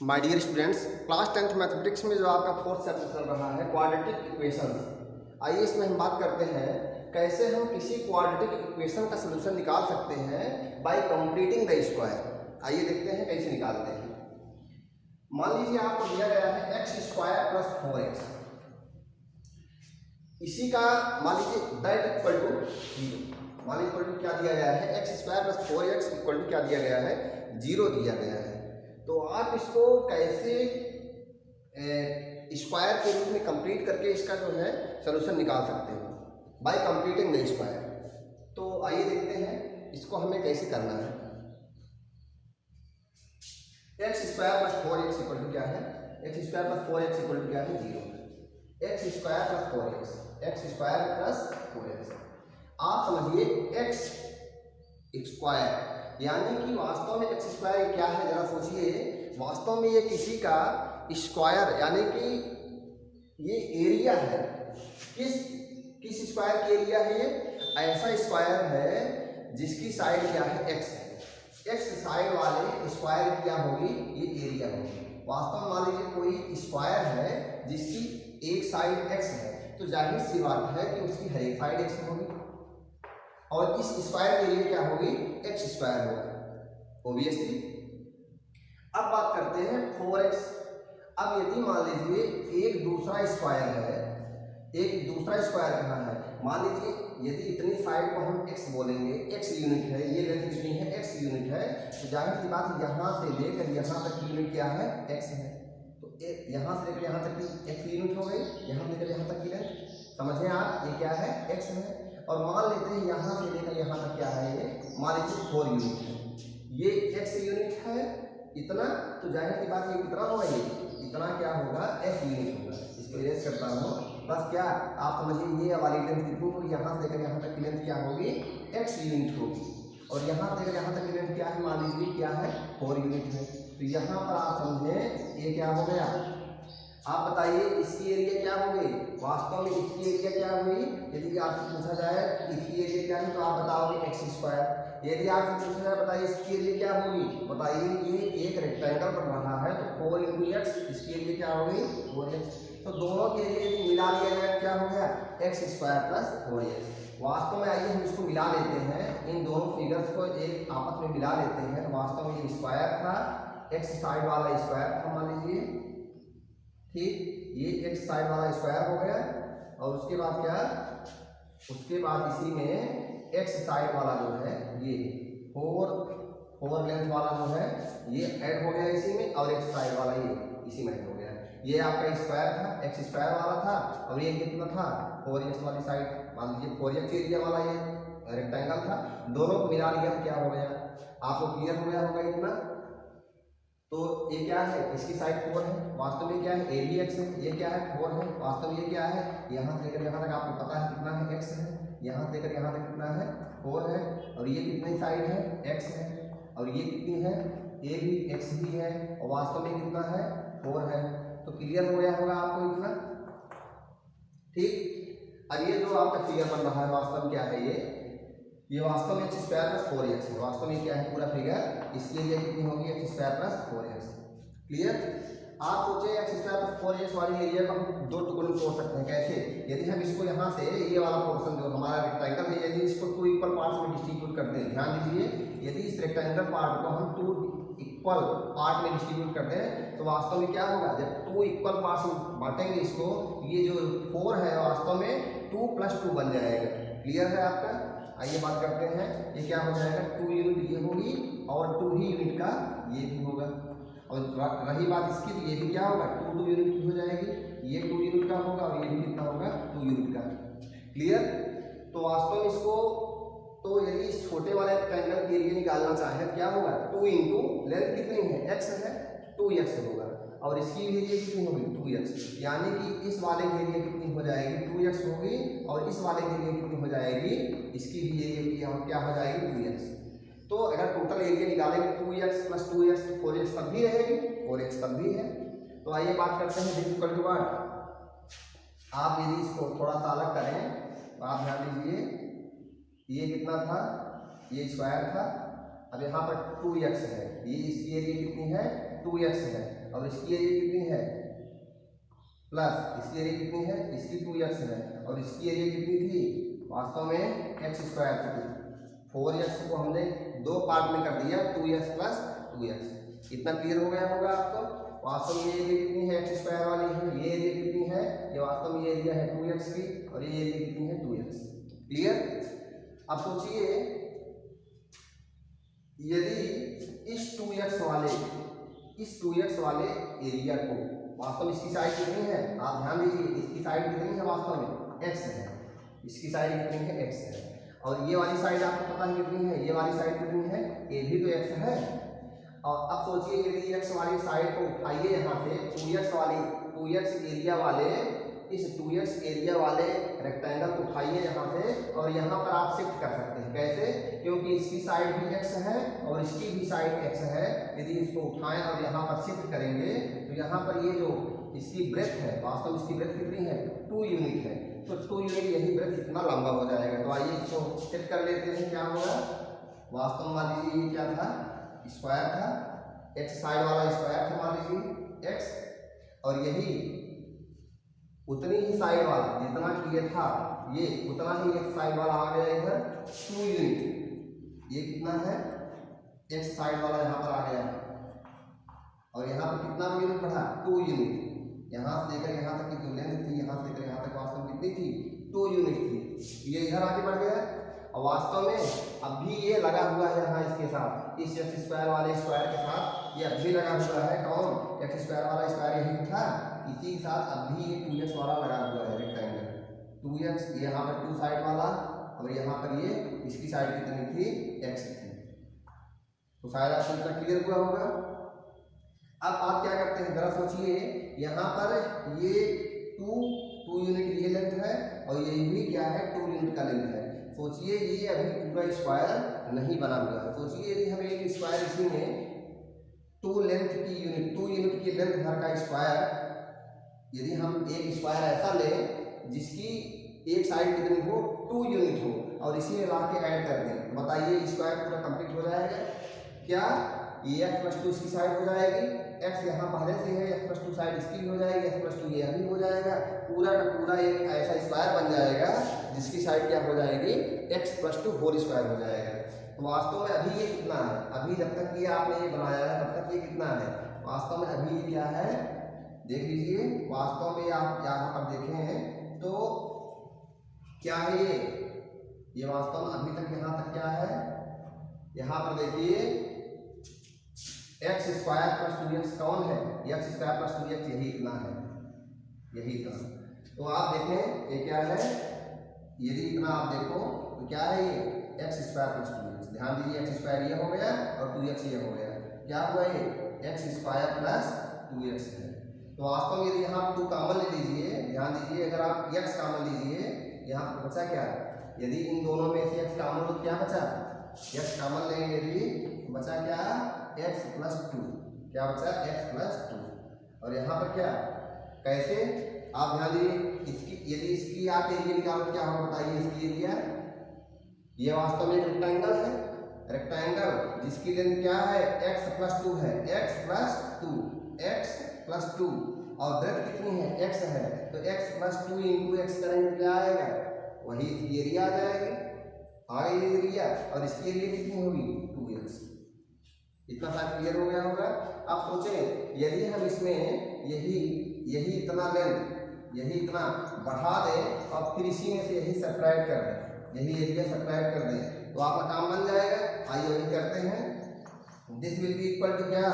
My dear students, class 10th mathematics में जो आपका फोर्थ चैप्टर चल रहा है क्वाड्रेटिक इक्वेशंस। आइए इसमें हम बात करते हैं कैसे हम किसी क्वाड्रेटिक इक्वेशन का सलूशन निकाल सकते हैं बाय कंप्लीटिंग द स्क्वायर। आइए देखते हैं कैसे निकालते हैं। मान लीजिए आपको दिया गया है एक्स स्क्वायर प्लस 4x, इसी का मान लीजिए दैट इक्वल टू 0। मान लीजिए क्या दिया गया है, x square plus 4x equal to क्या दिया गया है, 0 दिया गया है। तो आप इसको कैसे स्क्वायर के रूप में कंप्लीट करके इसका जो है सलूशन निकाल सकते हो बाय कंप्लीटिंग द स्क्वायर। तो आइए देखते हैं इसको हमें कैसे करना है। X square plus 4x equal to क्या है, x square plus 4x equal to क्या है, 0। X square plus 4x, x square plus 4x। आप समझिए एक्स स्क्वायर यानी कि वास्तव में एक्स स्क्वायर क्या है, जरा सोचिए। वास्तव में ये किसी का स्क्वायर यानी कि ये एरिया है। किस स्क्वायर की एरिया है ये, ऐसा स्क्वायर है जिसकी साइड क्या है, एक्स है। एक्स साइड वाले स्क्वायर की क्या होगी, ये एरिया होगी। वास्तव में मान लीजिए कोई स्क्वायर है जिसकी एक साइड एक्स है, तो जाहिर सी बात है कि उसकी हर एक साइड एक्स होगी और इस स्क्वायर के लिए क्या होगी, एक्स स्क्वायर होगा ओब्वियसली। अब बात करते हैं 4x। अब यदि मान लीजिए एक दूसरा स्क्वायर है, एक दूसरा स्क्वायर कहाँ है, मान लीजिए यदि इतनी साइड को हम x बोलेंगे, x यूनिट है, ये लेंथ कितनी है, x यूनिट है, तो जाहिर सी बात यहाँ से लेकर यहाँ तक की यूनिट क्या है, x है। तो यहाँ से लेकर यहाँ तक की x यूनिट हो गई, यहाँ से लेकर यहाँ तक की लेंथ समझे आप, ये क्या है, x है। और मान लेते हैं यहाँ से लेकर यहाँ तक क्या है, ये मान लीजिए 4 यूनिट है, ये x यूनिट है इतना, तो जाहिर सी बात ये कितना होगा, ये इतना क्या होगा, f यूनिट होगा। इसको इरेज करता हूँ, बस क्या आप समझिए ये वाली लेंथ कितनी होगी, यहाँ से लेकर यहाँ तक की लेंथ क्या होगी, x यूनिट होगी। और यहाँ से लेकर यहाँ तक की लेंथ क्या है, मान लीजिए क्या है, 4 यूनिट है। तो यहाँ पर आप समझें ये क्या हो गया, आप बताइए इसकी एरिया क्या होगी, वास्तव में इसकी एरिया क्या हुई। यदि आपसे पूछा जाए इसकी एरिया क्या है, तो आप बताओगे एक्स स्क्वायर। यदि आपसे पूछा जाए बताइए इसकी एरिया क्या होगी, बताइए ये एक रेक्टेंगल बन रहा है तो 4 × x, इसकी एरिया क्या होगी, 4x। तो दोनों के एरिया यदि मिला लिया जाए क्या हो गया, एक्स स्क्वायर प्लस 4x। वास्तव में आइए हम इसको मिला लेते हैं, इन दोनों फिगर्स को एक आपस में मिला लेते हैं। तो वास्तव में ये स्क्वायर था, एक्स साइड वाला स्क्वायर था मान लीजिए, ठीक, ये एक्स साइड वाला स्क्वायर हो गया। और उसके बाद क्या, उसके बाद इसी में एक्स साइड वाला जो है ये 4 लेंथ वाला जो है ये ऐड हो गया इसी में, और एक्स साइड वाला ये इसी में ऐड हो गया। ये आपका स्क्वायर था, एक्स स्क्वायर वाला था, और ये कितना था, 4x वाली साइड, मान लीजिए 4x एरिया वाला ये रेक्टेंगल था। दोनों को मिला लिया क्या हो गया, आपको क्लियर हो गया होगा इतना। तो ये क्या है, इसकी साइड 4 है, वास्तव में क्या है, ए बी एक्स है, ये क्या है 4 है, वास्तव में ये क्या है, यहाँ से लेकर यहाँ तक आपको पता है कितना है, x है, यहाँ से लेकर यहाँ तक कितना है, 4 है, और ये कितनी साइड है, x है, और ये कितनी है, ए भी x भी है, और वास्तव में कितना है, 4 है। तो क्लियर हो गया होगा आपको इतना, ठीक। अब ये जो आपका फिगर बन रहा है वास्तव में क्या है, ये वास्तव में एक्स स्क्वायर प्लस 4x है। वास्तव में क्या है पूरा फिगर, इसके लिए कितनी होगी, x square plus 4x। Clear. आप सोचे एक्स स्क्वायर प्लस 4x वाली एरिया को हम दो टुकड़ों में तोड़ सकते हैं। कैसे, यदि हम इसको यहाँ से ये वाला पोर्शन जो हमारा रेक्टेंगल है, यदि इसको 2 इक्वल पार्ट्स में डिस्ट्रीब्यूट करते हैं, ध्यान दीजिए, यदि इस रेक्टेंगल पार्ट को हम 2 इक्वल पार्ट में डिस्ट्रीब्यूट करते हैं तो वास्तव में क्या होगा, जब 2 इक्वल पार्ट्स में बांटेंगे इसको, ये जो 4 है वास्तव में 2 + 2 बन जाएगा। क्लियर है आपका। आइए बात करते हैं, ये क्या हो जाएगा, 2 यूनिट ये होगी और 2 ही यूनिट का ये भी होगा। और रही बात इसकी, तो ये भी क्या होगा, 2 यूनिट की हो जाएगी, ये 2 यूनिट का होगा और ये भी कितना होगा, 2 यूनिट का। क्लियर। तो वास्तव में इसको, तो यदि इस छोटे वाले रेक्टेंगल के एरिया निकालना चाहे क्या होगा, 2 × लेंथ कितनी है, x है, 2x होगा, और इसकी एरिया कितनी होगी, 2x। यानी कि इस वाले के लिए कितनी हो जाएगी, 2x होगी, और इस वाले के लिए कितनी हो जाएगी, इसकी भी एरिया क्या हो जाएगी, 2x। तो अगर टोटल एरिया निकालेंगे 2x + 2x, 4x तब भी रहेगी, 4x तब भी है। तो आइए बात करते हैं दिस इक्वल टू व्हाट। आप यदि इसको थोड़ा सा अलग करें तो आप ध्यान दीजिए, ये कितना था, ये स्क्वायर था, अब यहाँ पर 2x है, ये इसकी एरिया कितनी है 2x है, और इसकी एरिया कितनी है प्लस इसकी एरिया कितनी है इसकी 2x है, और इसकी एरिया कितनी थी वास्तव में x स्क्वायर थी। 4x को हमने दो पार्ट में कर दिया 2x प्लस 2x। इतना क्लियर हो गया होगा आपको। वास्तव में ये एरिया कितनी है x स्क्वायर वाली है, ये एरिया कितनी है, ये वास्तव में ये एरिया है 2x की, और ये एरिया कितनी है 2x। क्लियर। अब सोचिए यदि इस 2x वाले एरिया को, वास्तव में इसकी साइड कितनी है आप ध्यान दीजिए, इसकी साइड कितनी है वास्तव में x है, इसकी साइड कितनी है x है, और ये वाली साइड आपको पता है कितनी है, ये वाली साइड कितनी है, ये भी तो x है। और अब सोचिए यदि x वाली साइड को उठाइए यहाँ से 2x एरिया वाले, इस 2x एरिया वाले रेक्टेंगल को उठाइए यहाँ से, और यहाँ पर आप शिफ्ट कर सकते हैं। कैसे? क्योंकि इसकी साइड भी x है और इसकी भी साइड x है। यदि इसको उठाएं और यहाँ पर शिफ्ट करेंगे तो यहाँ पर ये जो इसकी ब्रेथ है, वास्तव में इसकी ब्रेथ कितनी है 2 यूनिट है, तो 2 यूनिट यही ब्रेथ इतना लंबा हो जाएगा। तो आइए इसको शिफ्ट कर लेते हैं। क्या होगा, वास्तव में मान लीजिए ये क्या था स्क्वायर था, x साइड वाला स्क्वायर था मान लीजिए x, और यही उतनी ही साइड वाला जितना ये था ये उतना ही x साइड वाला आ गया इधर 2 यूनिट। ये कितना है x साइड वाला यहाँ पर आ गया है, और यहाँ पर कितना यूनिट बढ़ा 2 यूनिट। यहाँ से लेकर यहाँ तक की जो लेंथ थी, यहाँ से लेकर यहाँ तक वास्तव में कितनी थी 2 यूनिट थी। ये इधर आगे बढ़ गया, और वास्तव में अब भी ये लगा हुआ है यहाँ इसके साथ, इस x स्क्वायर वाले स्क्वायर के साथ ये अब भी लगा हुआ है। कौन? x स्क्वायर वाला स्क्वायर यही था, इसी के साथ अब भी ये 2x वाला लगा हुआ है रेक्टेंगल। 2x यहाँ पर 2 साइड वाला, और यहाँ पर ये इसकी साइड कितनी थी x थी। तो शायद आपको इतना क्लियर हुआ होगा। अब आप क्या करते हैं जरा सोचिए, यहाँ पर ये 2 यूनिट ये लेंथ है, और ये भी क्या है 2 यूनिट का लेंथ है। सोचिए ये अभी पूरा स्क्वायर नहीं बना हुआ है। सोचिए यदि हम एक स्क्वायर इसी में 2 यूनिट की लेंथ भर का स्क्वायर, यदि हम एक स्क्वायर ऐसा लें जिसकी एक साइड कितनी हो 2 यूनिट हो, और इसी में ला के ऐड कर दें, बताइए स्क्वायर पूरा कंप्लीट हो जाएगा क्या? ये x प्लस 2 इसकी साइड हो जाएगी, x यहाँ पहले से है, x प्लस 2 साइड इसकी भी हो जाएगी, x प्लस 2 ये भी हो जाएगा, पूरा का पूरा एक ऐसा स्क्वायर बन जाएगा जिसकी साइड क्या हो जाएगी x प्लस 2 होल स्क्वायर हो जाएगा। तो वास्तव में अभी ये कितना है, अभी जब तक ये आपने ये बनाया है तब तक ये कितना है, वास्तव में अभी ये क्या है देख लीजिए। वास्तव में आप यहाँ पर देखें तो क्या है ये वास्तव में अभी तक यहाँ तक क्या है, यहाँ पर देखिए x स्क्वायर प्लस 2x कौन है, x स्क्वायर प्लस 2x यही इतना है, यही इतना। तो आप देखें ये क्या है, यदि इतना आप देखो तो क्या है ये x स्क्वायर प्लस 2x। ध्यान दीजिए x स्क्वायर ये हो गया और 2x ये हो गया, क्या हुआ ये x स्क्वायर प्लस 2x है। तो वास्तव में यदि यहाँ 2 कॉमन ले लीजिए, ध्यान दीजिए अगर आप x कॉमन लीजिए, यहाँ पर बचा क्या, यदि इन दोनों में से x कॉमन तो क्या बचा, x कॉमन लेंगे यदि बचा क्या x प्लस 2, क्या बचा x प्लस 2। और यहाँ पर क्या कैसे आप ध्यान दीजिए, इसकी यदि इसकी आप एरिया निकालो क्या होगा बताइए, इसकी एरिया ये वास्तव में एक रेक्टेंगल है, रेक्टेंगल जिसकी लेंथ क्या है x प्लस 2 है, x प्लस 2 और ब्रेथ कितनी है x है, तो x प्लस 2 इंटू एक्स करेंगे क्या आएगा, वही इसकी एरिया आ जाएगी, आगे एरिया, और इसकी एरिया कितनी होगी 2x। इतना शायद क्लियर हो गया होगा। अब सोचें यदि हम इसमें यही इतना लेंथ यही इतना बढ़ा दें और फिर इसी में से यही सब्ट्रैक्ट कर दें, यही एरिया सब्ट्रैक्ट कर दें, तो आपका काम बन जाएगा। आइए वही करते हैं। This will be equal to क्या,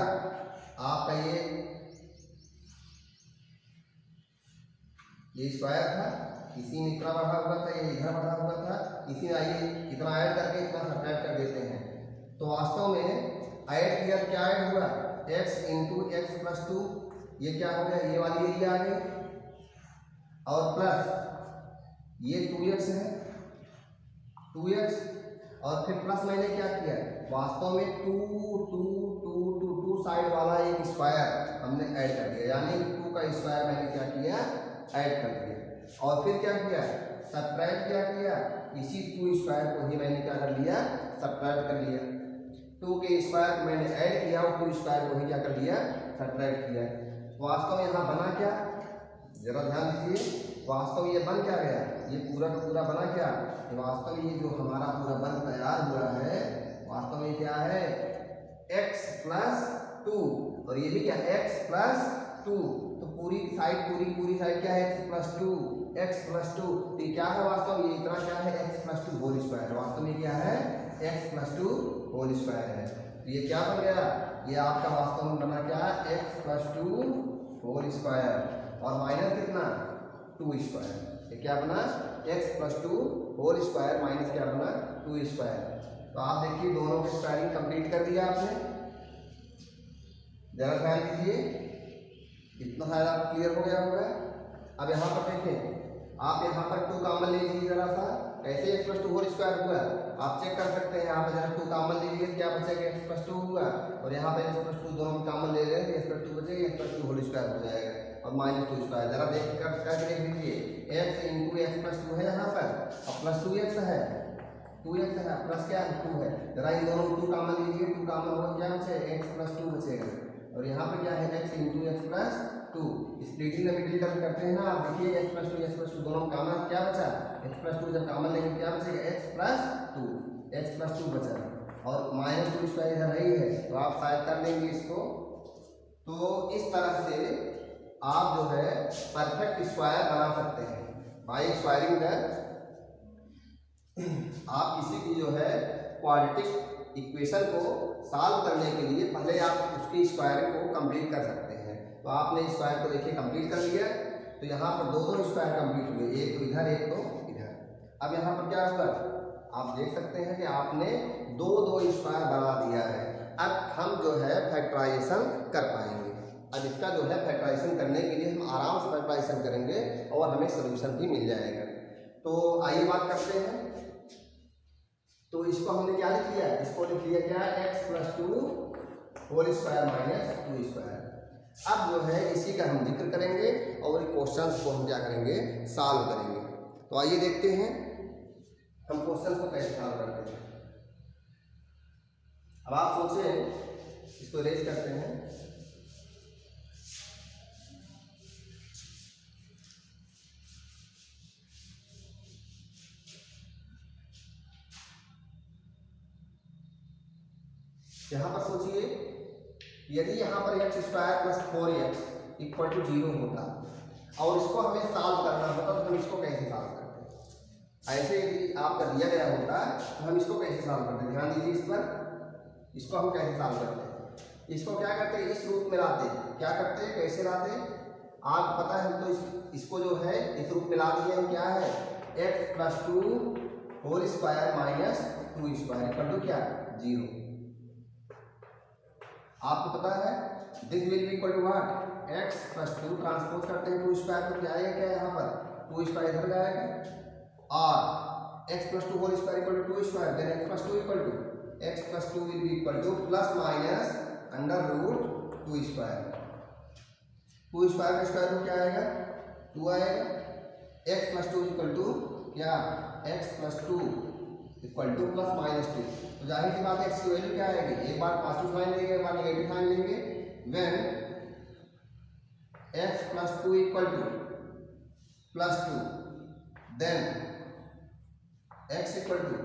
आपका ये स्क्वायर था, इसी में इतना बढ़ा हुआ था, ये इधर बढ़ा हुआ था, इसी में आइए इतना ऐड करके इतना सब्ट्रैक्ट कर देते हैं। तो वास्तव में ऐड किया क्या ऐड हुआ, x इंटू एक्स प्लस 2, ये क्या हो गया, ये वाली एरिया आ गई, और प्लस ये 2x है 2x, और फिर प्लस मैंने क्या किया, वास्तव में 2 साइड वाला एक स्क्वायर हमने ऐड कर दिया, यानी 2 का स्क्वायर मैंने क्या किया ऐड कर दिया, और फिर क्या किया सब्ट्रैक्ट क्या किया, इसी 2 स्क्वायर को ही मैंने क्या कर लिया सब्ट्रैक्ट कर लिया। 2 के स्क्वायर को मैंने ऐड किया और 2 स्क्वायर को ही क्या कर दिया, सब्ट्रैक्ट किया। वास्तव में यहाँ बना क्या, जरा ध्यान दीजिए, वास्तव में ये बन क्या गया, ये पूरा का पूरा बना क्या, वास्तव में ये जो हमारा पूरा बन तैयार हुआ है वास्तव में क्या है x प्लस 2 और ये भी क्या x प्लस 2, तो पूरी साइड क्या है x प्लस 2, तो ये क्या है वास्तव में, ये इतना क्या है x प्लस 2 होल स्क्वायर, वास्तव में क्या है x प्लस 2 होल स्क्वायर है। तो ये क्या बन गया, ये आपका वास्तव में बना क्या है x प्लस 2 होल स्क्वायर और माइनस कितना 2 स्क्वायर, ये क्या बना x plus 2 whole square minus क्या बना 2 स्क्वायर। तो आप देखिए दोनों की स्क्वायरिंग कंप्लीट कर दिया आपने, जरा ध्यान दीजिए, इतना सारा क्लियर हो गया होगा। अब यहाँ पर देखें, आप यहाँ पर 2 कॉमन ले लीजिए जरा सा, कैसे x प्लस 2 होल स्क्वायर हुआ आप चेक कर सकते हैं। यहाँ पर जरा 2 कॉमन ले लीजिए, क्या बचेगा x प्लस 2 हुआ और यहाँ पर x प्लस 2 दोनों कॉमन ले रहे हैं, x प्लस 2 बचेगा, x प्लस 2 होल स्क्वायर हो जाएगा और माइनस 2 स्क्वायर। जरा देख देख लीजिए, x इंटू x प्लस 2 है यहाँ पर और प्लस 2x है, 2x है प्लस क्या है 2 है, जरा इन दोनों 2 कॉमन लीजिए, 2 कॉमन हो क्या बचेगा x प्लस 2 बचेगा और यहाँ पर क्या है x into x plus 2, splitting the middle term करते हैं ना, आप देखिए x प्लस 2 दोनों कॉमन क्या बचा, x प्लस 2 जब कॉमन लेंगे क्या बचेगा x प्लस 2 बचा और माइनस 2 स्क्वायर इधर नहीं है तो आप शायद कर लेंगे इसको। तो इस तरह से आप जो है परफेक्ट स्क्वायर बना सकते हैं बाय स्क्वायरिंग द, आप किसी की जो है क्वाड्रेटिक इक्वेशन को सॉल्व करने के लिए पहले आप उसकी स्क्वायर को कंप्लीट कर सकते हैं। तो आपने स्क्वायर को देखिए कंप्लीट कर लिया, तो यहाँ पर दो स्क्वायर कंप्लीट हुए, एक तो इधर एक तो इधर। अब यहाँ पर क्या हुआ, आप देख सकते हैं कि आपने दो स्क्वायर बना दिया है। अब हम जो है फैक्टराइजेशन कर पाएंगे। अब इसका जो है फैक्टराइजेशन करने के लिए हम आराम से फैक्टराइजेशन करेंगे और हमें सोल्यूशन भी मिल जाएगा। तो आइए बात करते हैं। तो इसको हमने क्या लिख लिया, इसको लिख लिया क्या x plus 2 whole square minus 2 square. अब जो है इसी का हम जिक्र करेंगे और क्वेश्चंस को हम क्या करेंगे, सॉल्व करेंगे। तो आइए देखते हैं हम क्वेश्चंस को कैसे सॉल्व करते हैं। अब आप सोचें, इसको रेज करते हैं। यहाँ पर सोचिए, यदि यहाँ पर x square plus 4x equal to 0 होता और इसको हमें सॉल्व करना होता तो हम इसको कैसे सॉल्व करते। ऐसे यदि आपका दिया गया होता तो हम इसको कैसे सॉल्व करते, ध्यान दीजिए इस पर। इसको हम कैसे सॉल्व करते हैं, इसको क्या करते हैं, इस रूप में लाते हैं। क्या करते हैं, कैसे लाते हैं, आपको पता है। हम तो इसको जो है इस रूप में ला दिए हम, क्या है x plus 2 whole square minus 2 square equal to क्या 0। आपको पता है this will be equal to what, x plus 2 transpose करते हैं 2 स्क्वायर तो क्या आएगा, क्या यहाँ पर 2 स्क्वायर इधर जाएगा और x plus 2 whole square equal to 2 square, then x plus 2 equal to x plus 2 will be equal to plus minus under root 2 square. 2 square का स्क्वायर रूट क्या आएगा 2 आएगा। x प्लस 2 इक्वल टू क्या x plus 2 equal to plus minus 2। तो जाहिर सी बात है x की वैल्यू क्या आएगी, एक बार पॉजिटिव साइन लेंगे एक बार नेगेटिव साइन लेंगे। When x plus 2 equal to plus 2 then x equal to,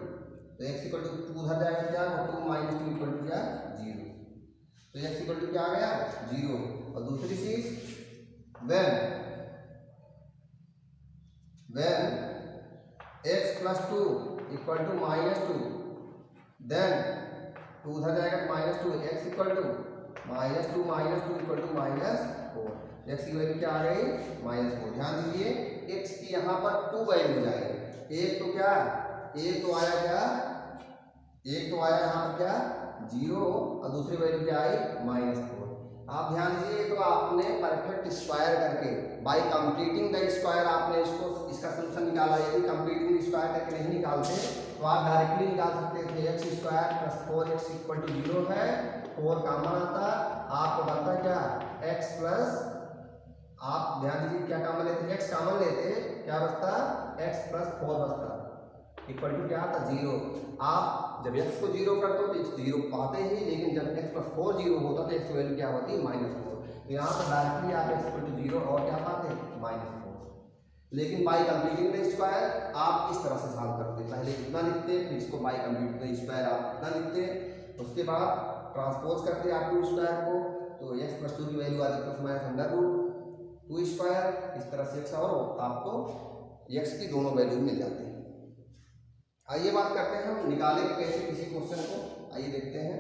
तो x इक्वल टू 2 उधर जाएगा क्या 2 माइनस 2 इक्वल टू क्या 0। तो x इक्वल टू क्या आ गया 0। और दूसरी चीज when x plus 2 equal to minus 2 then 2 उधर जाएगा minus 2, x equal to minus 2 equal to minus 4। x की वैल्यू क्या आ गई -4। ध्यान दीजिए x की यहाँ पर 2 वैल्यूज आए, एक तो क्या, एक तो आया क्या, एक तो आया यहाँ पर क्या 0 और दूसरी वैल्यू क्या आई -4। आप ध्यान दीजिए, तो आपने परफेक्ट स्क्वायर करके बाय कंप्लीटिंग द स्क्वायर आपने इसका सोल्यूशन निकाला। यदि कंप्लीटिंग स्क्वायर करके नहीं निकालते तो आप डायरेक्टली निकाल सकते थे x square plus 4x equal to 0 है, 4 कॉमन आता, आपको बनता क्या x प्लस, आप ध्यान दीजिए क्या कॉमन लेते, x कॉमन लेते क्या बचता x प्लस 4 बचता इक्वल टू क्या आता 0। आप जब x को 0 करते हो तो x 0 पाते ही, लेकिन जब x + 4 0 होता तो x की वैल्यू क्या होती -4। तो यहाँ पर डायरेक्टली आप x = 0 और क्या पाते -4। लेकिन बाई कंप्लीटिंग द स्क्वायर आप इस तरह से सॉल्व करते, पहले इतना लिखते फिर इसको बाई कंप्लीटिंग द स्क्वायर आप इतना लिखते, उसके बाद ट्रांसपोज करते आप 2 स्क्वायर को, तो x + 2 की वैल्यू आती ±√2 स्क्वायर, इस तरह से x और आपको x की दोनों वैल्यू मिल जाती है। आइए बात करते हैं हम निकालेंगे कैसे किसी क्वेश्चन को, आइए देखते हैं।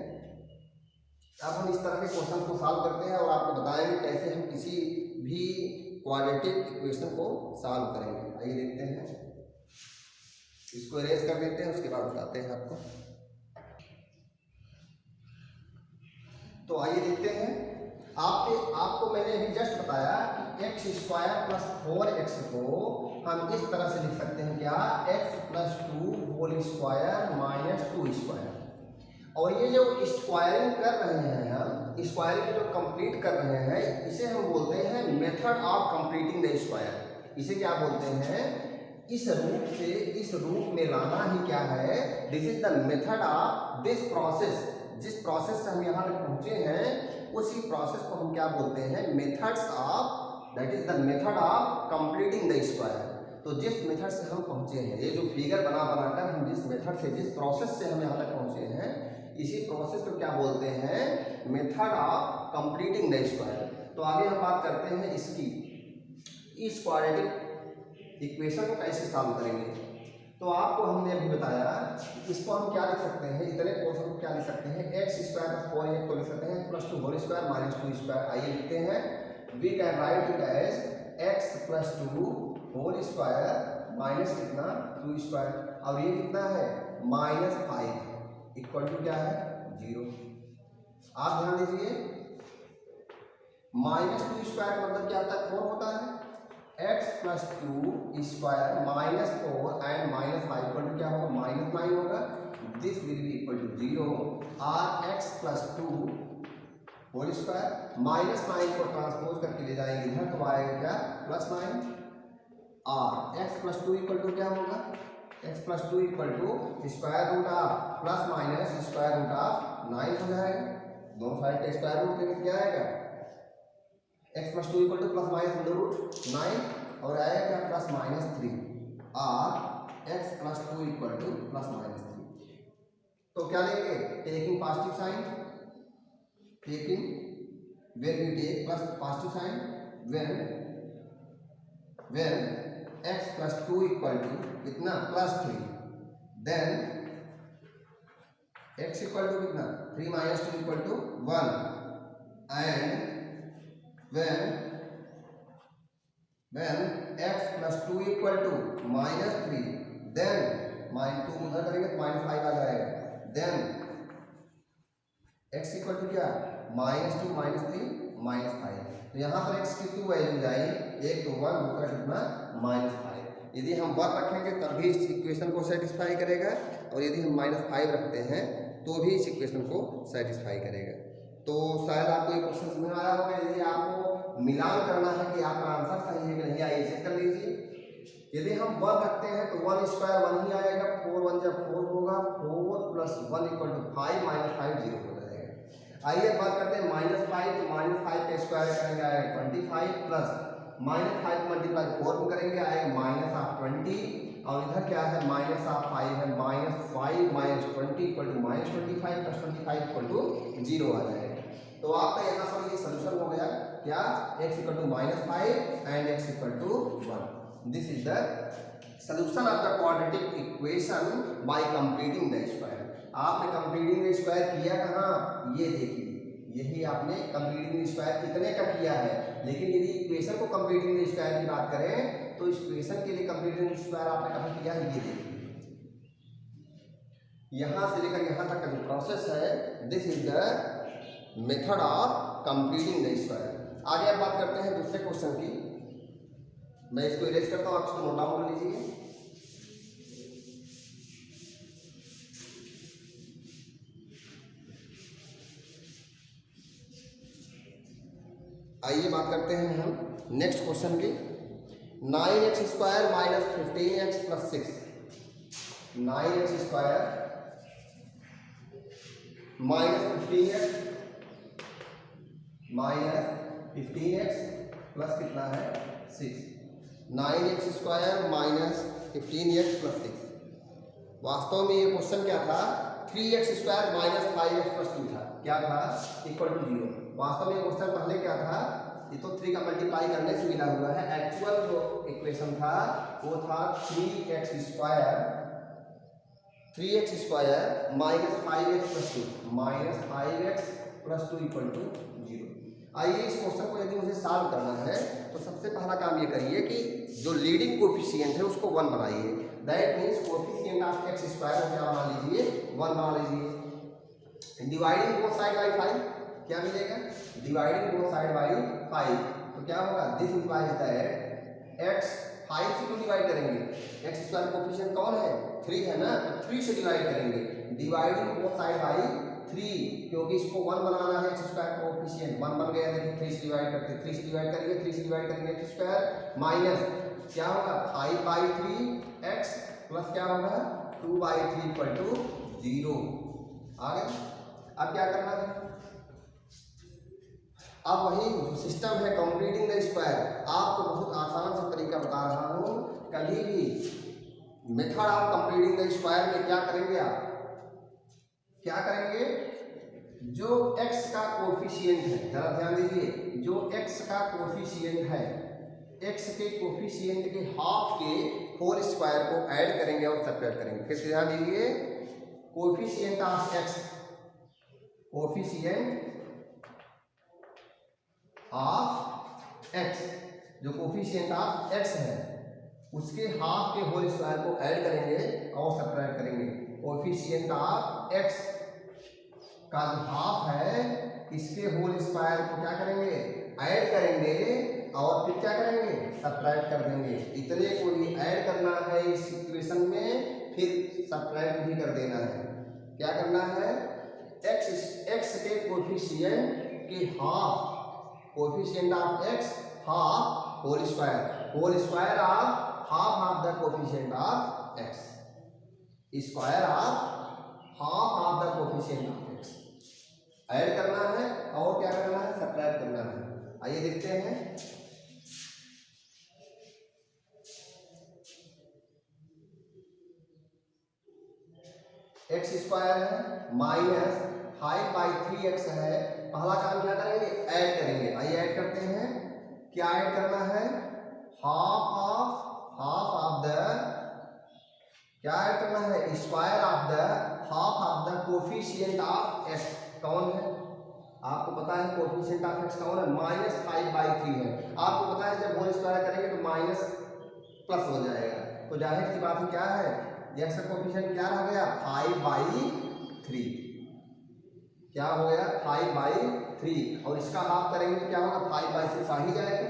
अब हम इस तरह के क्वेश्चन को सॉल्व करते हैं और आपको बताएंगे कैसे हम किसी भी क्वाड्रेटिक इक्वेशन को सॉल्व करेंगे। आइए देखते हैं, इसको इरेज कर देते हैं, उसके बाद बताते हैं आपको। तो आइए देखते हैं, आपको मैंने अभी जस्ट बताया कि x² + 4x को हम इस तरह से लिख सकते हैं, क्या x + 2 होल स्क्वायर -2 स्क्वायर। और ये जो स्क्वायरिंग कर रहे हैं हम, स्क्वायरिंग जो कंप्लीट कर रहे हैं, इसे हम बोलते हैं method of completing the square. इसे क्या बोलते हैं, इस रूप से इस रूप में लाना ही क्या है, this is the method of this process. जिस प्रोसेस से हम यहाँ तक पहुँचे हैं उसी प्रोसेस को हम क्या बोलते हैं, methods of, that is the method of completing the square. तो जिस मेथड से हम पहुँचे हैं, ये जो फिगर बनाकर हम जिस मेथड से, जिस प्रोसेस से हम यहाँ तक पहुँचे हैं, इसी प्रोसेस को क्या बोलते हैं, method of completing the square. तो आगे हम बात करते हैं इसकी, इस क्वाड्रेटिक इक्वेशन को कैसे सॉल्व करेंगे। तो आपको हमने अभी बताया, इसको हम क्या लिख सकते हैं, इतने पोर्शन को क्या लिख सकते हैं, x² + 4x को लिख सकते हैं +2 होल स्क्वायर -2 स्क्वायर। आइए लिखते हैं, we can write it as x + 2 whole square minus कितना 2 स्क्वायर, और ये कितना है -5 इक्वल टू क्या है 0। आप ध्यान दीजिए, -2 स्क्वायर मतलब क्या होता है, 4 होता है, x + 2 square -4 and -5 equal to क्या होगा, -9 होगा। This will be equal to 0, और x + 2 होल स्क्वायर -9 को ट्रांसपोज करके ले जाएंगे इधर, तो आएगा क्या +9, और x + 2 इक्वल टू क्या होगा, x + 2 equal to square root of ± square root of 9 हो जाएगा। दोनों साइड का स्क्वायर रूट लेकर क्या आएगा, x + 2 इक्वल टू ±√9 और आएगा क्या +-3, और x + 2 इक्वल टू +-3। तो क्या लेंगे, taking positive sign, taking when we take plus positive sign, when x + 2 equal to कितना +3, देन x इक्वल टू कितना 3 - 2 equal to 1, and when x + 2 equal to -3, then -2 उधर करेंगे तो -5 आ जाएगा, then x इक्वल टू क्या -2 -3 -5। तो यहाँ पर x की 2 वैल्यूज आई, एक तो 1, दूसरा कितना -5। यदि हम 1 रखेंगे तब भी इस इक्वेशन को सेटिस्फाई करेगा, और यदि हम -5 रखते हैं तो भी इस इक्वेशन को सेटिस्फाई करेगा। तो शायद आपको ये क्वेश्चन समझ में आया होगा। यदि आपको मिलान करना है कि आपका आंसर सही है कि नहीं, आइए चेक कर लीजिए। यदि हम 1 रखते हैं तो 1 स्क्वायर 1 ही आएगा, 4 1 जब 4 होगा, 4 + 1 इक्वल टू 5 -5 0 हो जाएगा। आइए बात करते हैं -5, तो -5 का स्क्वायर करेंगे आएगा 25, प्लस -5 मल्टीप्लाई 4 में करेंगे आएगा -20, और इधर क्या है -5 है, -5 -20 इक्वल टू -25 + 25 इक्वल टू 0 आ जाएगा। तो आपका यहाँ पर ये सोल्यूशन हो गया, क्या x equal to -5 and x equal to 1। This is the solution of the quadratic equation by completing the square. आपने कंप्लीटिंग द स्क्वायर किया कहाँ, ये देखिए, यही आपने कंप्लीटिंग द स्क्वायर कितने का किया है। लेकिन यदि इक्वेशन को कंप्लीटिंग द स्क्वायर की बात करें तो इस इक्वेशन के लिए कंप्लीटिंग द स्क्वायर आपने कहाँ किया है, ये देखिए, यहाँ से लेकर यहाँ तक का जो प्रोसेस है, this is the method of completing the square. आगे आप बात करते हैं दूसरे क्वेश्चन की। मैं इसको इरेज करता हूँ, आप इसको नोट डाउन कर लीजिए। आइए बात करते हैं हम नेक्स्ट क्वेश्चन की। 9x² - 15x + 6, 9x² -15x plus कितना है 6, 9x square minus 15x plus 6। वास्तव में ये क्वेश्चन क्या था, 3x square minus 5x plus 2 था, क्या था इक्वल टू 0। वास्तव में क्वेश्चन पहले क्या था, ये तो 3 का मल्टीप्लाई करने से मिला हुआ है। एक्चुअल जो इक्वेशन था वो था 3x square minus 5x plus 2 equal to 0। आइए इस क्वेश्चन को यदि मुझे सॉल्व करना है तो सबसे पहला काम ये करिए कि जो लीडिंग कोफिशिएंट है उसको 1 बनाइए। That means coefficient of x square को क्या बना लीजिए, 1 बना लीजिए। डिवाइडिंग बोथ साइड बाई 5 क्या मिलेगा, डिवाइडिंग बोथ साइड बाई 5 तो क्या होगा, दिस इंप्लाइज दैट x 5 से क्यों डिवाइड करेंगे, x स्क्वायर कोफिशिएंट कौन है 3 है ना, तो 3 से डिवाइड करेंगे। डिवाइडिंग बोथ साइड बाई 3 क्योंकि इसको 1 बनाना है, x स्क्वायर कोफिशिएंट 1 बन गया। देखिए 3 से डिवाइड करते, 3 से डिवाइड करेंगे, 3 से डिवाइड करेंगे x स्क्वायर माइनस क्या होगा 5/3x प्लस क्या होगा 2/3 इक्वल टू 0 आ गया। अब क्या करना है, अब वही जो सिस्टम है कंप्लीटिंग द स्क्वायर, आपको बहुत आसान सा तरीका बता रहा हूँ। कभी भी method of completing the square में क्या करेंगे, आप क्या करेंगे, जो x का कोफिशिएंट है, जरा ध्यान दीजिए, जो x का कोफिशिएंट है, x के कोफिशिएंट के हाफ के होल स्क्वायर को ऐड करेंगे और सब्ट्रैक्ट करेंगे। फिर से ध्यान दीजिए, coefficient of x, coefficient of x, जो कोफिशिएंट ऑफ x है उसके हाफ के होल स्क्वायर को ऐड करेंगे और सब्ट्रैक्ट करेंगे। कोफिशिएंट ऑफ x का जो हाफ है इसके होल स्क्वायर को क्या करेंगे, ऐड करेंगे और फिर क्या करेंगे, सब्ट्रैक्ट कर देंगे। इतने को ही ऐड करना है इस इक्वेशन में, फिर सब्ट्रैक्ट भी कर देना है। क्या करना है, x के कोफिशिएंट के half, coefficient of x half whole square of half of the coefficient of x, square of half of the coefficient of x add करना है और क्या करना है, सब्ट्रैक्ट करना है। आइए देखते हैं। x स्क्वायर है माइनस 5/3x है, पहला काम क्या करेंगे, ऐड करेंगे। आइए ऐड करते हैं। क्या ऐड करना है, हाफ ऑफ द, क्या ऐड करना है, square of the half of the coefficient of x। कौन है, आपको पता है कोफिशिएंट ऑफ x कौन है, -5/3 है। आपको पता है जब होल स्क्वायर करेंगे तो माइनस प्लस हो जाएगा, तो जाहिर सी बात है क्या है, x का कोफिशिएंट क्या रह गया 5/3, क्या हो गया 5/3 और इसका हाफ करेंगे तो क्या होगा 5/6 आ ही जाएगा।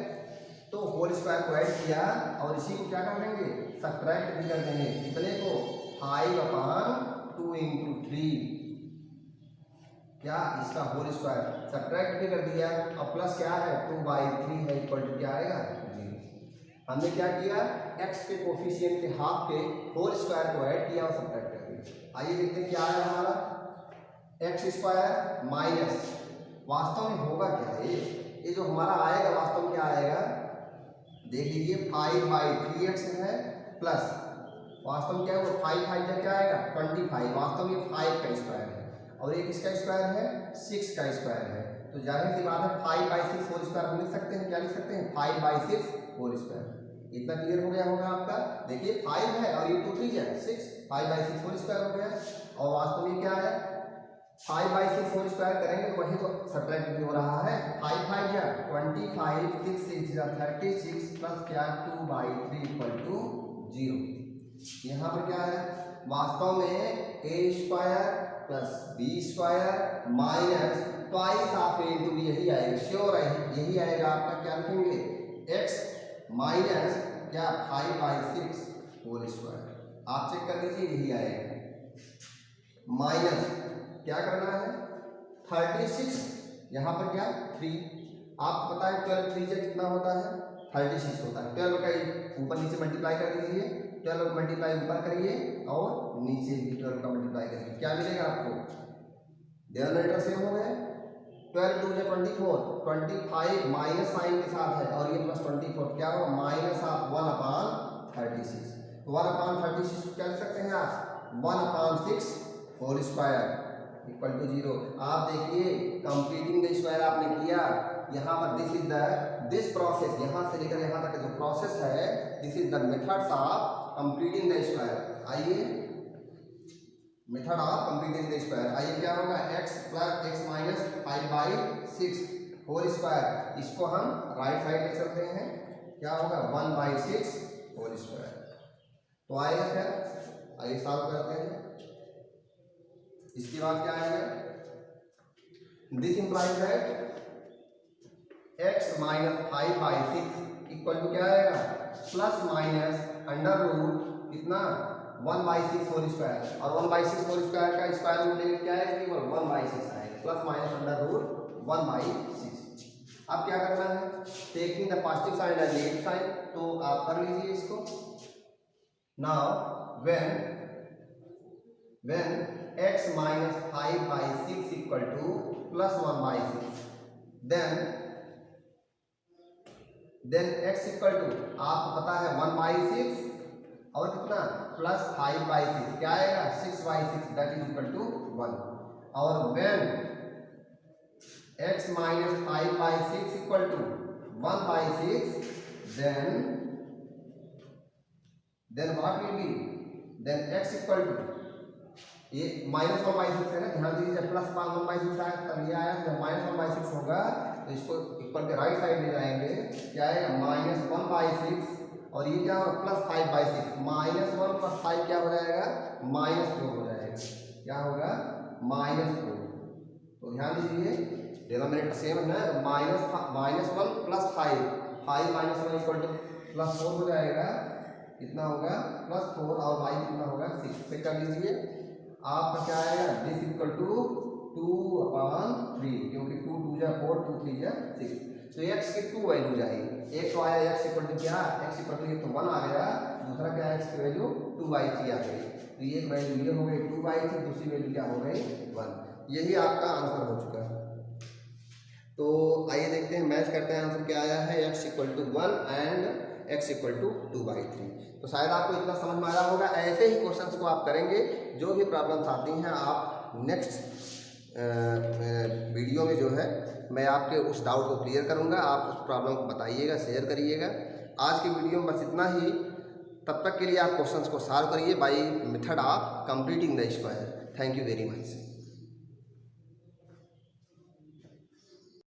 तो होल स्क्वायर को ऐड किया और इसी को क्या कर देंगे, सब्ट्रैक्ट भी कर देंगे। कितने को, 5/2 × 3, क्या इसका होल स्क्वायर सब्ट्रैक्ट भी कर दिया और प्लस क्या है 2/3 है इक्वल टू क्या आएगा 0। हमने क्या किया, x के कोफिशिएंट के हाफ के होल स्क्वायर को ऐड किया और सब्ट्रैक्ट कर दिया। आइए देखते हैं क्या आया हमारा, x स्क्वायर माइनस, वास्तव में होगा क्या ये जो हमारा आएगा वास्तव में क्या आएगा, देख लीजिए 5/3x है प्लस वास्तव में क्या होगा 5 क्या आएगा 25, वास्तव में 5 का स्क्वायर है और एक इसका स्क्वायर है 6 का स्क्वायर है। तो जाहिर सी बात है 5/6 होल स्क्वायर हम लिख सकते हैं, क्या लिख सकते हैं 5/6 होल स्क्वायर। इतना क्लियर हो गया होगा आपका। देखिए 5 है और ये 2 3 है 6, 5/6 होल स्क्वायर हो गया। और वास्तव में क्या है 5/6 होल स्क्वायर करेंगे तो वही तो सब्ट्रैक्ट भी हो रहा है। 5 5 क्या 25, 6 6 36 प्लस क्या 2/3 इक्वल टू 0। यहाँ पर क्या है वास्तव में a square plus b square minus twice of a into b, यही आएगा, श्योर है यही आएगा आपका। क्या लिखेंगे x माइनस क्या 5/6 होल स्क्वायर, आप चेक कर लीजिए यही आएगा। माइनस क्या करना है 36, यहाँ पर क्या 3, आपको पता है 12 3 से कितना होता है 36 होता है। 12 का ऊपर नीचे मल्टीप्लाई कर दीजिए, 12 का मल्टीप्लाई ऊपर करिए और नीचे भी 12 का मल्टीप्लाई करिए, क्या मिलेगा आपको डिनोमिनेटर सेम हो गए। 12 2 24, 25 माइनस साइन के साथ है और ये प्लस 24, क्या होगा माइनस ऑफ 1/36। तो 1/36 क्या लिख सकते हैं आप 1/6 होल स्क्वायर इक्वल टू 0। आप देखिए कंप्लीटिंग द स्क्वायर आपने किया, यहाँ पर दिस प्रोसेस, यहाँ से लेकर यहाँ तक जो प्रोसेस है, this is the methods of completing the square. आइए method of completing the square, आइए क्या होगा x plus x minus 5/6 whole square, इसको हम राइट साइड ले चलते हैं, क्या होगा 1/6 होल स्क्वायर। तो आएगा क्या, आइए सॉल्व करते हैं। इसके बाद क्या आएगा, this implies that x minus 5/6 equal to क्या आएगा प्लस माइनस अंडर रूट कितना 1/6 होल स्क्वायर, और 1/6 होल स्क्वायर का स्क्वायर रूट लेंगे क्या है केवल 1/6 आएगा, प्लस माइनस अंडर रूट 1/6। अब क्या करना है, taking the positive sign and negative sign, तो आप कर लीजिए इसको। Now when x minus 5/6 equal to plus 1/6, then x equal to आपको पता है 1/6 और कितना प्लस 5/6 क्या आएगा 6/6 दैट इज इक्वल टू 1। और when x minus 5/6 equal to 1/6, then what will be, then x equal to ये माइनस 1/6 है ना, ध्यान दीजिए जब प्लस 1/6 आया तब ये आया, जब माइनस 1/6 होगा तो इसको इक्वल के राइट साइड ले जाएंगे, क्या आएगा माइनस 1/6 और ये क्या होगा प्लस 5/6, माइनस 1 प्लस 5 क्या हो जाएगा -4 हो जाएगा, क्या होगा -4। तो ध्यान दीजिए डिनोमिनेटर सेम है ना, -1 plus 5 minus 1 equal to plus 4 हो जाएगा, कितना होगा +4 और y कितना होगा 6 से कर लीजिए। आपका क्या आएगा दिस इक्वल टू 2/3, क्योंकि 2 2 जा 4 2 3 जा 6, तो x की 2 वैल्यू जाएगी। एक तो आया x इक्वल टू क्या, x इक्वल टू एक तो 1 आ गया, दूसरा क्या है x की वैल्यू 2/3 आ गई, तो ये वैल्यू ये हो गई 2/3, दूसरी वैल्यू क्या हो गई 1। यही आपका आंसर हो चुका है। तो आइए देखते हैं मैच करते हैं, आंसर क्या आया है x equal to 1 and x equal to 2/3। तो शायद आपको इतना समझ में आया होगा। ऐसे ही क्वेश्चंस को आप करेंगे, जो भी प्रॉब्लम्स आती हैं आप नेक्स्ट वीडियो में जो है मैं आपके उस डाउट को क्लियर करूंगा, आप उस प्रॉब्लम को बताइएगा, शेयर करिएगा। आज की वीडियो में बस इतना ही, तब तक के लिए आप क्वेश्चंस को सॉल्व करिए by method of completing the square. Thank you very much.